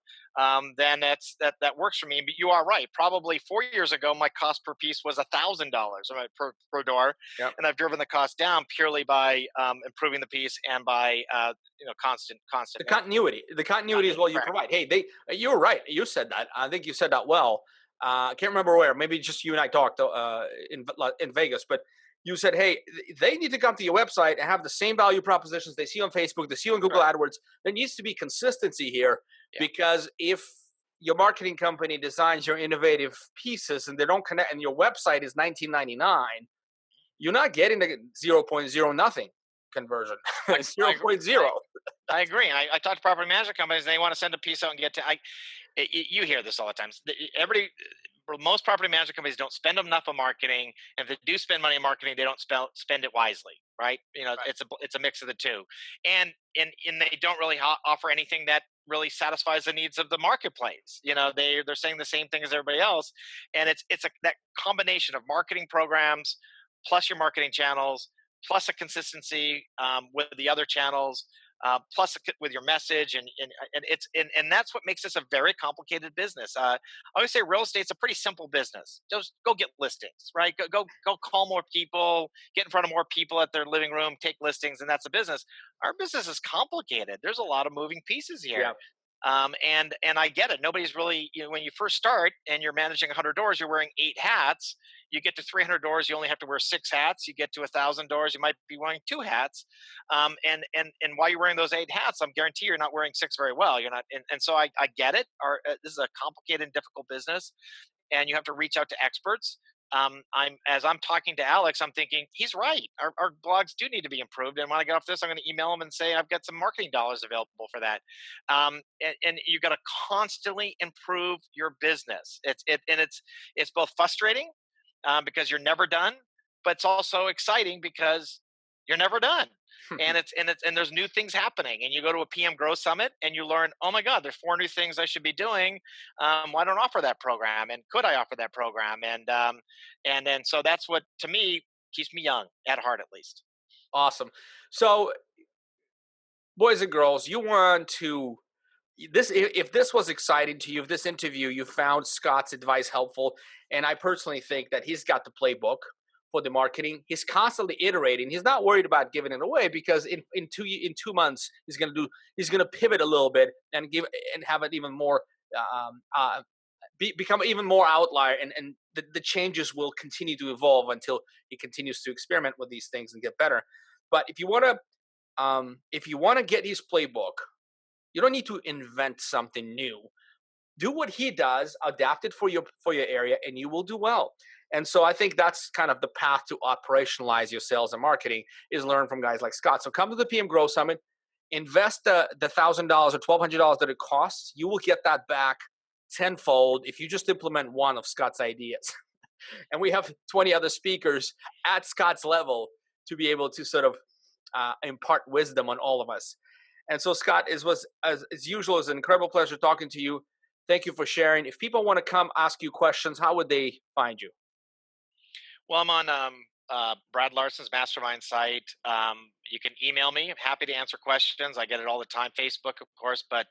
Then that works for me. But you are right. Probably 4 years ago, my cost per piece was $1,000 per door, Yep. and I've driven the cost down purely by improving the piece and by constant The mailing. continuity. The continuity is what you Correct. provide. Hey, you're right. You said that. I think you said that well. I can't remember where. Maybe just you and I talked in Vegas, but you said, hey, they need to come to your website and have the same value propositions they see on Facebook, they see on Google Correct. AdWords. There needs to be consistency here, Yeah. because if your marketing company designs your innovative pieces and they don't connect, and your website is 1999, you're not getting the 0.0 nothing conversion. I, I, 0.0. I agree. I talk to property management companies, and they want to send a piece out and get to. You hear this all the time. Everybody, most property management companies don't spend enough on marketing, and if they do spend money on marketing, they don't spend it wisely, right? Right. It's a mix of the two, and they don't really offer anything that really satisfies the needs of the marketplace. They're saying the same thing as everybody else, and that combination of marketing programs plus your marketing channels plus a consistency with the other channels with your message and that's what makes this a very complicated business. I always say real estate's a pretty simple business. Just go get listings, right? Go call more people, get in front of more people at their living room, take listings, and that's a business. Our business is complicated. There's a lot of moving pieces here. Yeah. And I get it. Nobody's really, when you first start and you're managing 100 doors, you're wearing 8 hats. You get to 300 doors, you only have to wear 6 hats. You get to 1,000 doors, you might be wearing 2 hats. And while you're wearing those 8 hats, I'm guarantee you're not wearing six very well. You're not, and so I get it. This is a complicated and difficult business, and you have to reach out to experts. As I'm talking to Alex, I'm thinking he's right. Our blogs do need to be improved. And when I get off this, I'm going to email him and say I've got some marketing dollars available for that. And you got to constantly improve your business. It's both frustrating because you're never done, but it's also exciting because you're never done. And there's new things happening, and you go to a PM Grow Summit and you learn, oh my God, there's 4 new things I should be doing. Why don't I offer that program? And could I offer that program? And so that's what to me keeps me young at heart, at least. Awesome. So, boys and girls, you want to this if this was exciting to you, if this interview you found Scott's advice helpful, and I personally think that he's got the playbook for the marketing. He's constantly iterating. He's not worried about giving it away because in 2 months he's gonna pivot a little bit and have it even more become even more outlier, and the changes will continue to evolve until he continues to experiment with these things and get better. But if you want to get his playbook, you don't need to invent something new. Do what he does, adapt it for your area, and you will do well. And so I think that's kind of the path to operationalize your sales and marketing is learn from guys like Scott. So come to the PM Grow Summit, invest the $1,000 or $1,200 that it costs. You will get that back tenfold if you just implement one of Scott's ideas. And we have 20 other speakers at Scott's level to be able to sort of impart wisdom on all of us. And so, Scott, it was as usual, it's an incredible pleasure talking to you. Thank you for sharing. If people want to come ask you questions, how would they find you? Well, I'm on Brad Larson's Mastermind site. You can email me. I'm happy to answer questions. I get it all the time. Facebook, of course, but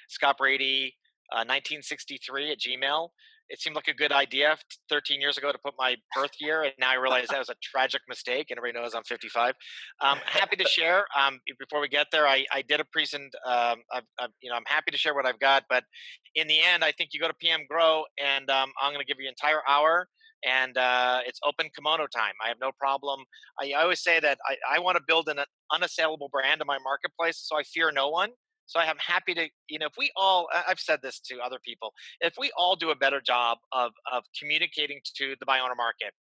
Scott Brady, 1963 at Gmail. It seemed like a good idea 13 years ago to put my birth year, and now I realize that was a tragic mistake. And everybody knows I'm 55. Happy to share. Before we get there, I did a present. I'm happy to share what I've got, but in the end, I think you go to PM Grow, and I'm going to give you an entire hour, and it's open kimono time. I have no problem. I always say that I want to build an unassailable brand in my marketplace, so I fear no one. So I'm happy to, if we all, I've said this to other people, if we all do a better job of communicating to the buy owner market,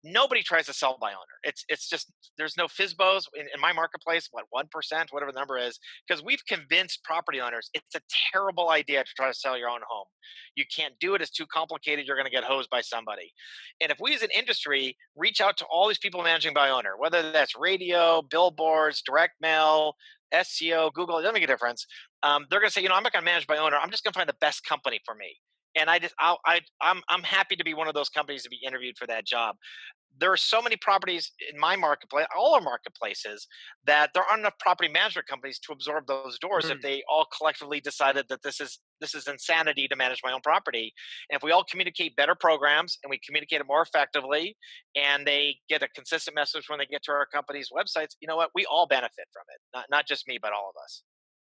nobody tries to sell by owner. It's just there's no FISBOs in my marketplace. What 1%, whatever the number is, because we've convinced property owners it's a terrible idea to try to sell your own home. You can't do it. It's too complicated. You're going to get hosed by somebody. And if we as an industry reach out to all these people managing by owner, whether that's radio, billboards, direct mail, SEO, Google, it doesn't make a difference. They're going to say, I'm not going to manage by owner. I'm just going to find the best company for me. And I'm happy to be one of those companies to be interviewed for that job. There are so many properties in my marketplace, all our marketplaces, that there aren't enough property management companies to absorb those doors if they all collectively decided that this is insanity to manage my own property. And if we all communicate better programs and we communicate it more effectively, and they get a consistent message when they get to our company's websites, you know what? We all benefit from it, not just me, but all of us.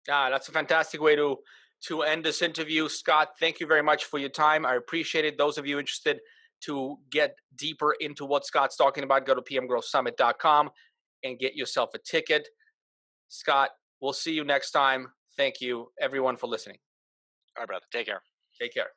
That's a fantastic way to end this interview. Scott, thank you very much for your time. I appreciate it. Those of you interested to get deeper into what Scott's talking about, go to pmgrowsummit.com and get yourself a ticket. Scott, we'll see you next time. Thank you, everyone, for listening. All right, brother. Take care. Take care.